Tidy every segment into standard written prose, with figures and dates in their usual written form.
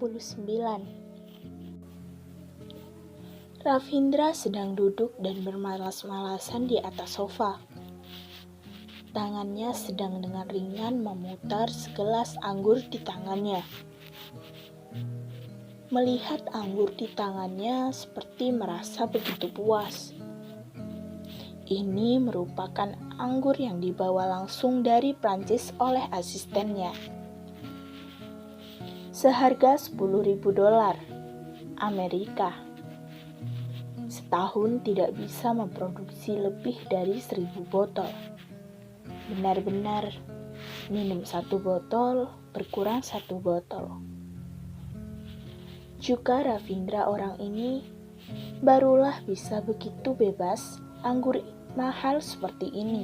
29. Ravindra sedang duduk dan bermalas-malasan di atas sofa. Tangannya sedang dengan ringan memutar segelas anggur di tangannya. Melihat anggur di tangannya seperti merasa begitu puas. Ini merupakan anggur yang dibawa langsung dari Prancis oleh asistennya. Seharga $10.000 Amerika. Setahun tidak bisa memproduksi lebih dari 1.000 botol. Benar-benar minum 1 botol berkurang 1 botol. Juga Ravindra orang ini barulah bisa begitu bebas anggur mahal seperti ini.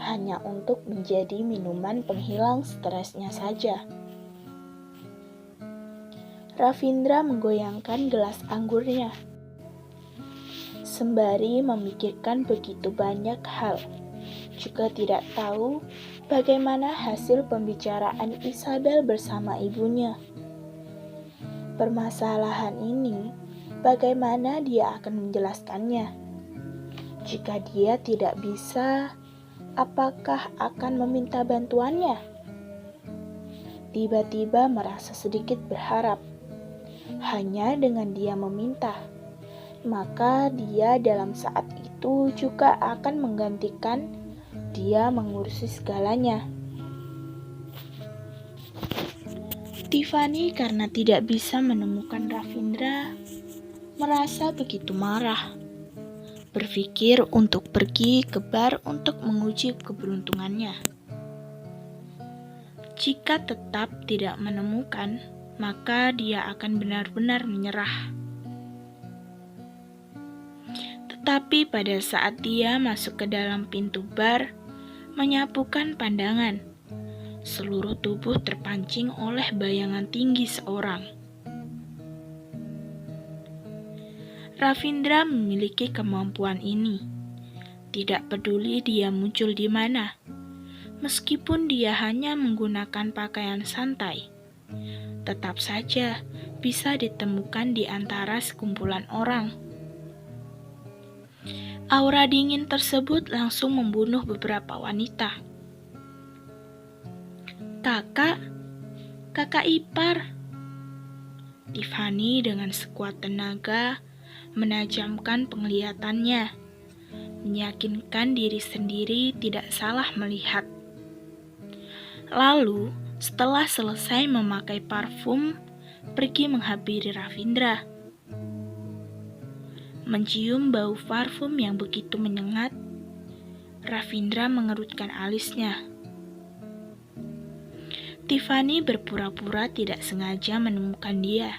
Hanya untuk menjadi minuman penghilang stresnya saja. Ravindra menggoyangkan gelas anggurnya. Sembari memikirkan begitu banyak hal. Juga tidak tahu bagaimana hasil pembicaraan Isabel bersama ibunya. Permasalahan ini, bagaimana dia akan menjelaskannya? Jika dia tidak bisa, apakah akan meminta bantuannya? Tiba-tiba merasa sedikit berharap. Hanya dengan dia meminta, maka dia dalam saat itu juga akan menggantikan dia mengurusi segalanya. Tiffany karena tidak bisa menemukan Ravindra, merasa begitu marah. Berpikir untuk pergi ke bar untuk menguji keberuntungannya. Jika tetap tidak menemukan, maka dia akan benar-benar menyerah. Tetapi pada saat dia masuk ke dalam pintu bar, menyapukan pandangan, seluruh tubuh terpancing oleh bayangan tinggi seorang. Ravindra memiliki kemampuan ini. Tidak peduli dia muncul di mana, meskipun dia hanya menggunakan pakaian santai, tetap saja bisa ditemukan di antara sekumpulan orang. Aura dingin tersebut langsung membunuh beberapa wanita. Kakak ipar. Tiffany dengan sekuat tenaga menajamkan penglihatannya, meyakinkan diri sendiri tidak salah melihat. Lalu, setelah selesai memakai parfum, pergi menghampiri Ravindra. Mencium bau parfum yang begitu menyengat, Ravindra mengerutkan alisnya. Tiffany berpura-pura tidak sengaja menemukan dia.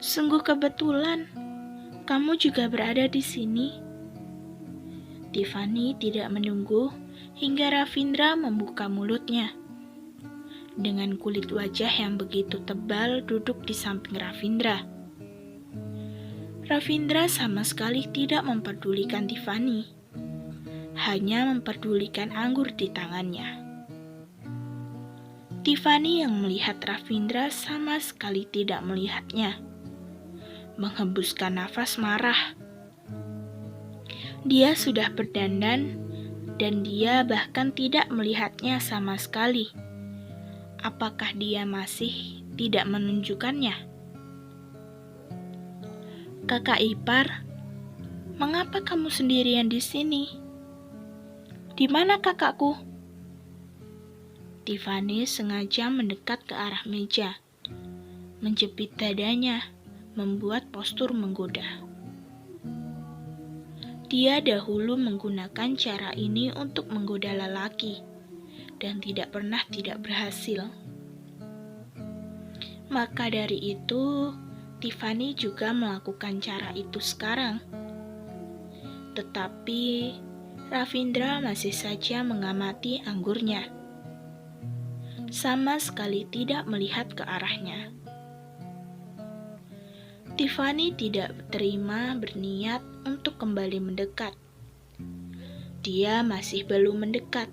Sungguh kebetulan, kamu juga berada di sini. Tiffany tidak menunggu hingga Ravindra membuka mulutnya. Dengan kulit wajah yang begitu tebal duduk di samping Ravindra. Ravindra sama sekali tidak memperdulikan Tiffany. Hanya memperdulikan anggur di tangannya. Tiffany yang melihat Ravindra sama sekali tidak melihatnya. Menghembuskan nafas marah. Dia sudah berdandan dan dia bahkan tidak melihatnya sama sekali. Apakah dia masih tidak menunjukkannya? Kakak ipar, mengapa kamu sendirian di sini? Di mana kakakku? Tiffany sengaja mendekat ke arah meja, menjepit dadanya, membuat postur menggoda. Dia dahulu menggunakan cara ini untuk menggoda lelaki, dan tidak pernah tidak berhasil. Maka dari itu, Tiffany juga melakukan cara itu sekarang. Tetapi, Ravindra masih saja mengamati anggurnya. Sama sekali tidak melihat ke arahnya. Tiffany tidak terima berniat untuk kembali mendekat. Dia masih belum mendekat.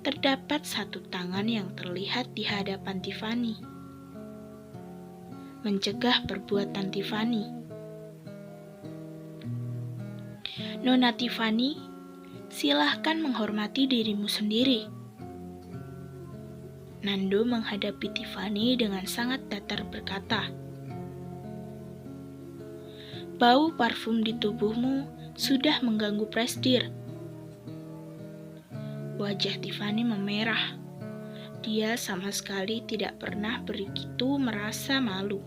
Terdapat satu tangan yang terlihat di hadapan Tiffany. mencegah perbuatan Tiffany. Nona Tiffany, silahkan menghormati dirimu sendiri. Nando menghadapi Tiffany dengan sangat datar berkata, "Bau parfum di tubuhmu sudah mengganggu Presdir." Wajah Tiffany memerah. Dia sama sekali tidak pernah begitu merasa malu.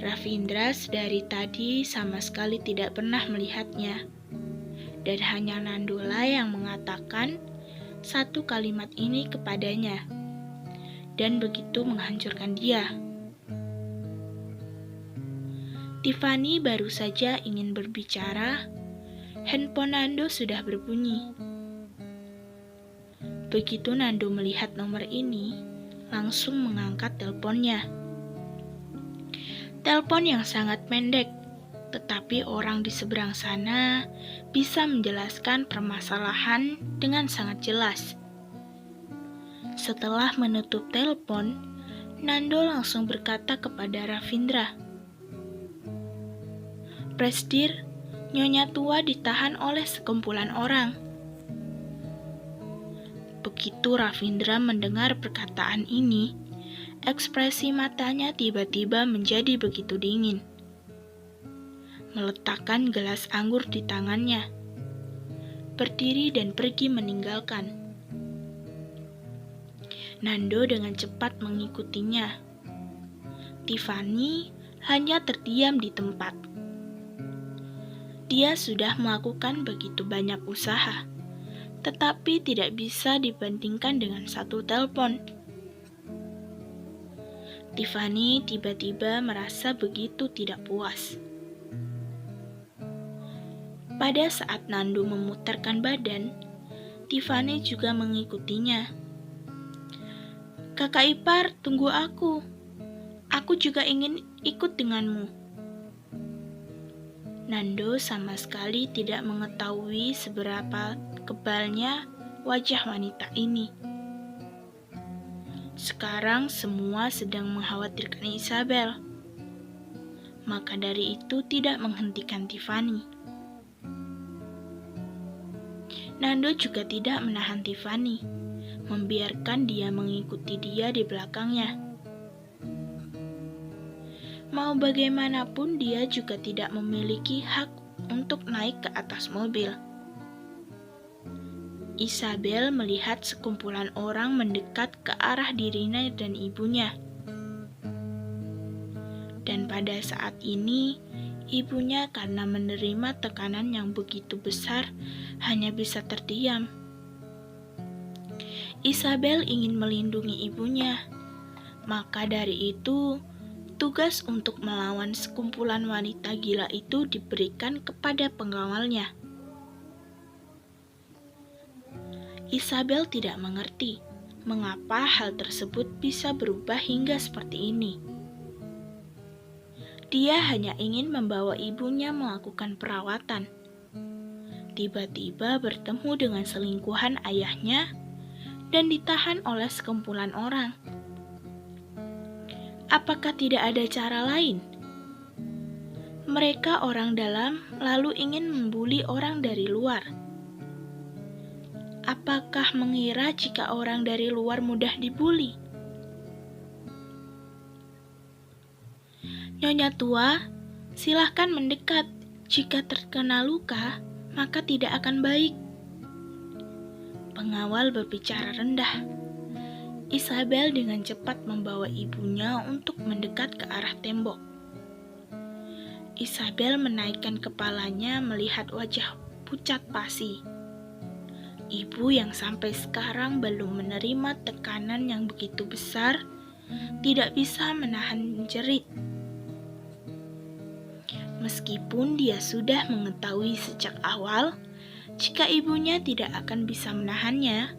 Ravindra dari tadi sama sekali tidak pernah melihatnya, dan hanya Nandola yang mengatakan satu kalimat ini kepadanya, dan begitu menghancurkan dia. Tiffany baru saja ingin berbicara, handphone Nando sudah berbunyi. Begitu Nando melihat nomor ini, langsung mengangkat teleponnya. Telepon yang sangat pendek, tetapi orang di seberang sana bisa menjelaskan permasalahan dengan sangat jelas. Setelah menutup telepon, Nando langsung berkata kepada Ravindra, "Presdir, Nyonya tua ditahan oleh sekumpulan orang." Begitu Ravindra mendengar perkataan ini, ekspresi matanya tiba-tiba menjadi begitu dingin. Meletakkan gelas anggur di tangannya, berdiri dan pergi meninggalkan. Nando dengan cepat mengikutinya. Tiffany hanya terdiam di tempat. Dia sudah melakukan begitu banyak usaha, tetapi tidak bisa dibandingkan dengan satu telepon. Tiffany tiba-tiba merasa begitu tidak puas. Pada saat Nando memutarkan badan, Tiffany juga mengikutinya. "Kakak ipar, tunggu aku. Aku juga ingin ikut denganmu." Nando sama sekali tidak mengetahui seberapa kebalnya wajah wanita ini. Sekarang semua sedang mengkhawatirkan Isabel. Maka dari itu tidak menghentikan Tiffany. Nando juga tidak menahan Tiffany, membiarkan dia mengikuti dia di belakangnya. Mau bagaimanapun dia juga tidak memiliki hak untuk naik ke atas mobil. Isabel melihat sekumpulan orang mendekat ke arah dirinya dan ibunya. Dan pada saat ini, ibunya karena menerima tekanan yang begitu besar hanya bisa terdiam. Isabel ingin melindungi ibunya, maka dari itu tugas untuk melawan sekumpulan wanita gila itu diberikan kepada pengawalnya. Isabel tidak mengerti mengapa hal tersebut bisa berubah hingga seperti ini. Dia hanya ingin membawa ibunya melakukan perawatan. Tiba-tiba bertemu dengan selingkuhan ayahnya dan ditahan oleh sekumpulan orang. Apakah tidak ada cara lain? Mereka orang dalam lalu ingin membuli orang dari luar. Apakah mengira jika orang dari luar mudah dibuli? "Nyonya tua, silahkan mendekat. Jika terkena luka, maka tidak akan baik." Pengawal berbicara rendah. Isabel dengan cepat membawa ibunya untuk mendekat ke arah tembok. Isabel menaikkan kepalanya melihat wajah pucat pasi. Ibu yang sampai sekarang belum menerima tekanan yang begitu besar, tidak bisa menahan jerit. Meskipun dia sudah mengetahui sejak awal jika ibunya tidak akan bisa menahannya,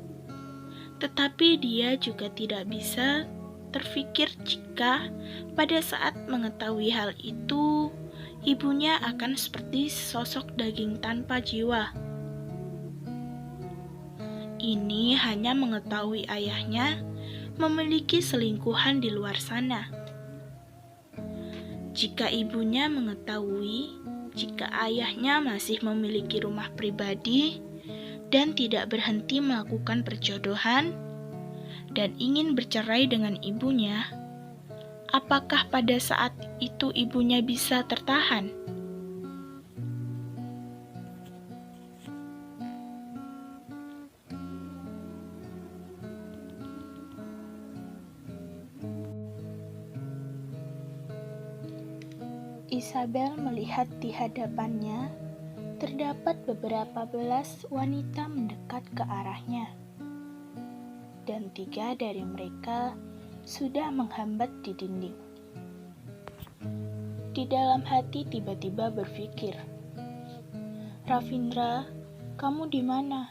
tetapi dia juga tidak bisa terfikir jika pada saat mengetahui hal itu, ibunya akan seperti sosok daging tanpa jiwa. Ini hanya mengetahui ayahnya memiliki selingkuhan di luar sana. Jika ibunya mengetahui jika ayahnya masih memiliki rumah pribadi dan tidak berhenti melakukan perjodohan dan ingin bercerai dengan ibunya, apakah pada saat itu ibunya bisa tertahan? Isabel melihat di hadapannya terdapat beberapa belas wanita mendekat ke arahnya, dan 3 dari mereka sudah menghambat di dinding. Di dalam hati tiba-tiba berpikir, "Ravindra, kamu di mana?"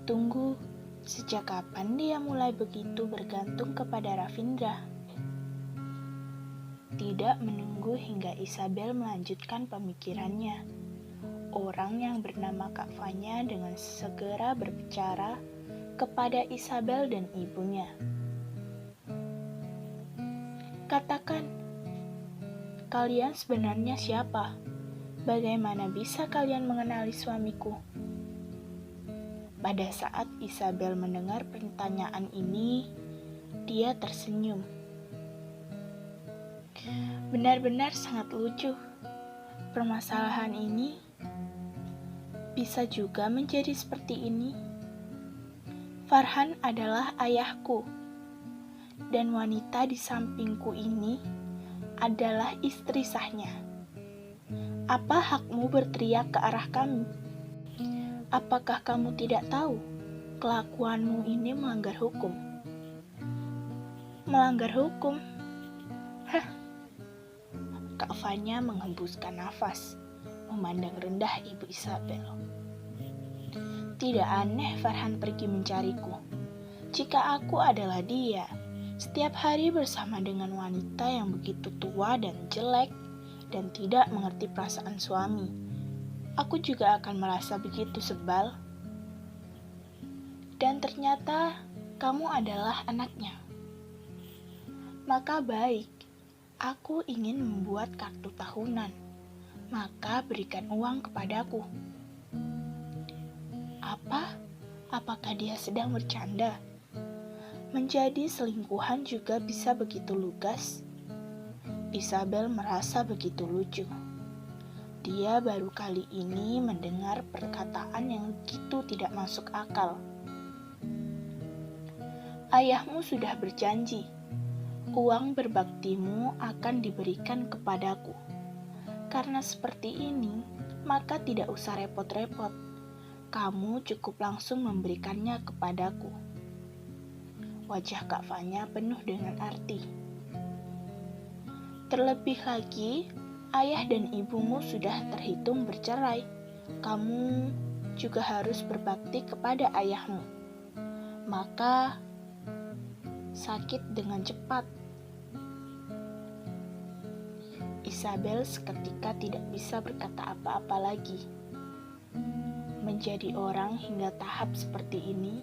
Tunggu, sejak kapan dia mulai begitu bergantung kepada Ravindra? Tidak menunggu hingga Isabel melanjutkan pemikirannya, orang yang bernama Kak Fanya dengan segera berbicara kepada Isabel dan ibunya. "Katakan, kalian sebenarnya siapa? Bagaimana bisa kalian mengenali suamiku?" Pada saat Isabel mendengar pertanyaan ini, dia tersenyum. Benar-benar sangat lucu. Permasalahan ini bisa juga menjadi seperti ini. Farhan adalah ayahku, dan wanita di sampingku ini adalah istri sahnya. Apa hakmu berteriak ke arah kami? Apakah kamu tidak tahu kelakuanmu ini melanggar hukum? Melanggar hukum? Hah. Kak Fanya menghembuskan nafas, memandang rendah Ibu Isabel. Tidak aneh Farhan pergi mencariku. Jika aku adalah dia, setiap hari bersama dengan wanita yang begitu tua dan jelek dan tidak mengerti perasaan suami, aku juga akan merasa begitu sebal. Dan ternyata kamu adalah anaknya. Maka baik, aku ingin membuat kartu tahunan, maka berikan uang kepadaku. Apa? Apakah dia sedang bercanda? Menjadi selingkuhan juga bisa begitu lugas? Isabel merasa begitu lucu. Dia baru kali ini mendengar perkataan yang begitu tidak masuk akal. Ayahmu sudah berjanji, uang berbaktimu akan diberikan kepadaku. Karena seperti ini, maka tidak usah repot-repot. Kamu cukup langsung memberikannya kepadaku. Wajah Kak Fanya penuh dengan arti. Terlebih lagi, ayah dan ibumu sudah terhitung bercerai. Kamu juga harus berbakti kepada ayahmu. Maka sakit dengan cepat. Isabel seketika tidak bisa berkata apa-apa lagi. Menjadi orang hingga tahap seperti ini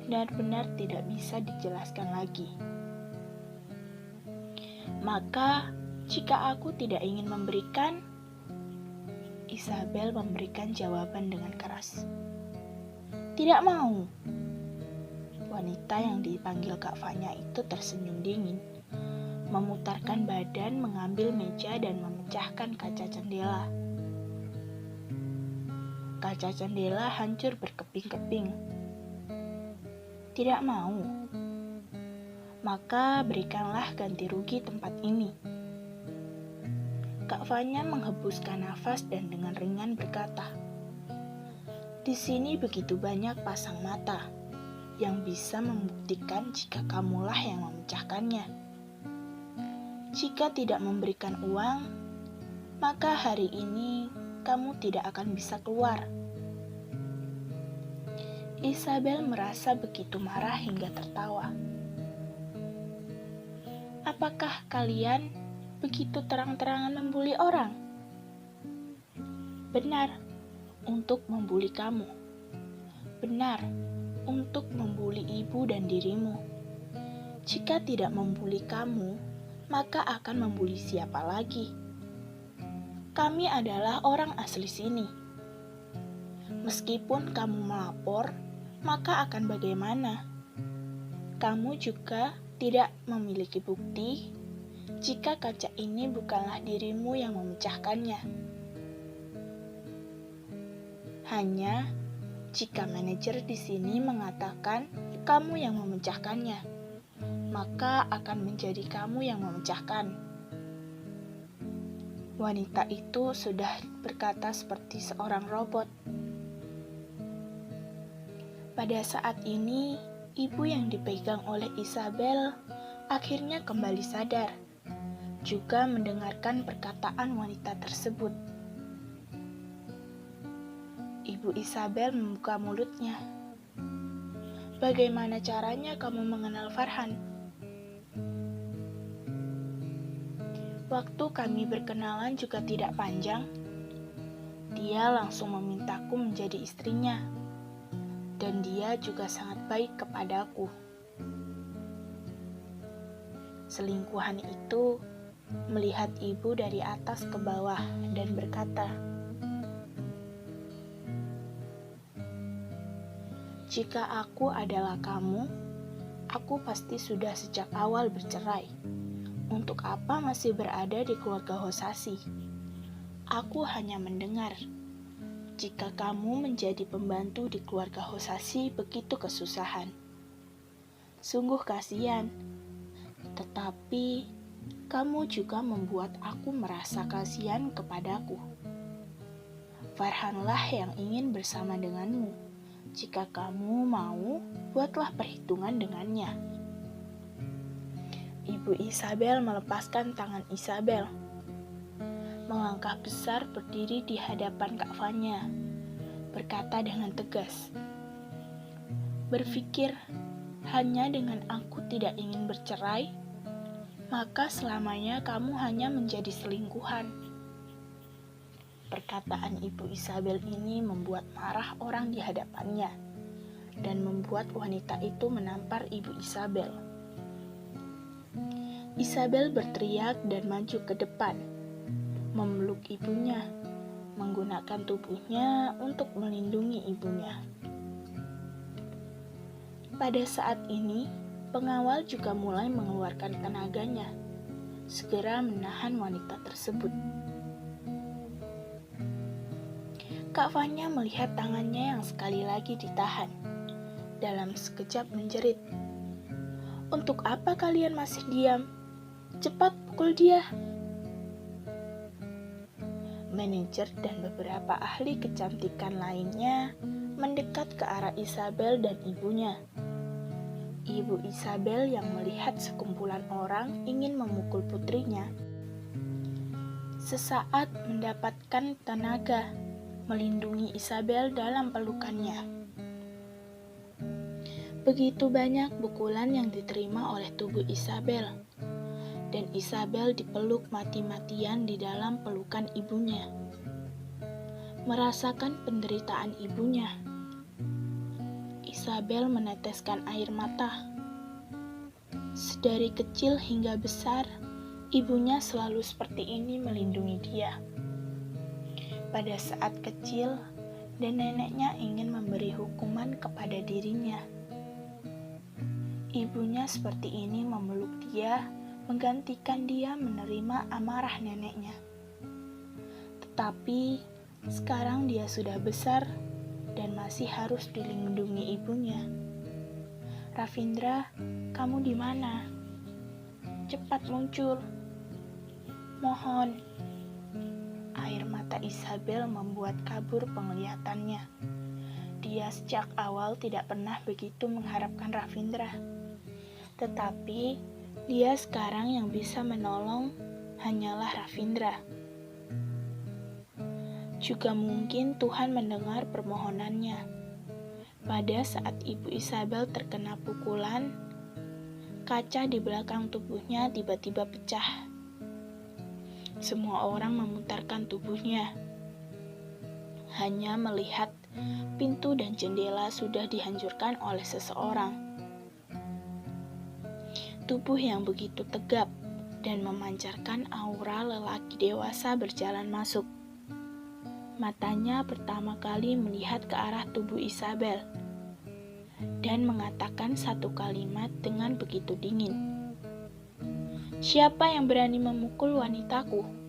benar-benar tidak bisa dijelaskan lagi. Maka, jika aku tidak ingin memberikan, Isabel memberikan jawaban dengan keras. Tidak mau. Wanita yang dipanggil Kak Fanya itu tersenyum dingin, memutarkan badan, mengambil meja dan memecahkan kaca jendela. Kaca jendela hancur berkeping-keping. Tidak mau. Maka berikanlah ganti rugi tempat ini. Kak Fanya menghembuskan nafas dan dengan ringan berkata, "Di sini begitu banyak pasang mata yang bisa membuktikan jika kamulah yang memecahkannya. Jika tidak memberikan uang, maka hari ini kamu tidak akan bisa keluar." Isabel merasa begitu marah hingga tertawa. Apakah kalian begitu terang-terangan membuli orang? Benar, untuk membuli kamu. Benar, untuk membuli ibu dan dirimu. Jika tidak membuli kamu, maka akan membuli siapa lagi? Kami adalah orang asli sini. Meskipun kamu melapor, maka akan bagaimana? Kamu juga tidak memiliki bukti jika kaca ini bukanlah dirimu yang memecahkannya. Hanya jika manajer di sini mengatakan kamu yang memecahkannya, maka akan menjadi kamu yang memecahkan. Wanita itu sudah berkata seperti seorang robot. Pada saat ini, ibu yang dipegang oleh Isabel akhirnya kembali sadar, juga mendengarkan perkataan wanita tersebut. Ibu Isabel membuka mulutnya. Bagaimana caranya kamu mengenal Farhan? Waktu kami berkenalan juga tidak panjang. Dia langsung memintaku menjadi istrinya. Dan dia juga sangat baik kepadaku. Selingkuhan itu melihat ibu dari atas ke bawah dan berkata, "Jika aku adalah kamu, aku pasti sudah sejak awal bercerai. Untuk apa masih berada di keluarga Hosasi? Aku hanya mendengar. Jika kamu menjadi pembantu di keluarga Hosasi begitu kesusahan. Sungguh kasihan. Tetapi kamu juga membuat aku merasa kasihan kepadaku. Farhanlah yang ingin bersama denganmu. Jika kamu mau, buatlah perhitungan dengannya." Ibu Isabel melepaskan tangan Isabel. Melangkah besar berdiri di hadapan Kak Fanya, berkata dengan tegas, "Berpikir hanya dengan aku tidak ingin bercerai, maka selamanya kamu hanya menjadi selingkuhan." Perkataan Ibu Isabel ini membuat marah orang di hadapannya dan membuat wanita itu menampar Ibu Isabel. Isabel berteriak dan maju ke depan, memeluk ibunya, menggunakan tubuhnya untuk melindungi ibunya. Pada saat ini, pengawal juga mulai mengeluarkan tenaganya, segera menahan wanita tersebut. Kak Fanya melihat tangannya yang sekali lagi ditahan. Dalam sekejap menjerit, "Untuk apa kalian masih diam? Cepat pukul dia!" Manajer dan beberapa ahli kecantikan lainnya mendekat ke arah Isabel dan ibunya. Ibu Isabel yang melihat sekumpulan orang ingin memukul putrinya, sesaat mendapatkan tenaga melindungi Isabel dalam pelukannya. Begitu banyak pukulan yang diterima oleh tubuh Isabel, dan Isabel dipeluk mati-matian di dalam pelukan ibunya. Merasakan penderitaan ibunya, Isabel meneteskan air mata. Sedari kecil hingga besar, ibunya selalu seperti ini melindungi dia. Pada saat kecil, dan neneknya ingin memberi hukuman kepada dirinya. Ibunya seperti ini memeluk dia, menggantikan dia menerima amarah neneknya. Tetapi sekarang dia sudah besar dan masih harus dilindungi ibunya. "Ravindra, kamu di mana? Cepat muncul. Mohon." Air mata Isabel membuat kabur penglihatannya. Dia sejak awal tidak pernah begitu mengharapkan Ravindra. Tetapi dia sekarang yang bisa menolong hanyalah Ravindra. Juga mungkin Tuhan mendengar permohonannya. Pada saat Ibu Isabel terkena pukulan, kaca di belakang tubuhnya tiba-tiba pecah. Semua orang memutarkan tubuhnya, hanya melihat pintu dan jendela sudah dihancurkan oleh seseorang. Tubuh yang begitu tegap dan memancarkan aura lelaki dewasa berjalan masuk. Matanya pertama kali melihat ke arah tubuh Isabel dan mengatakan satu kalimat dengan begitu dingin. "Siapa yang berani memukul wanitaku?"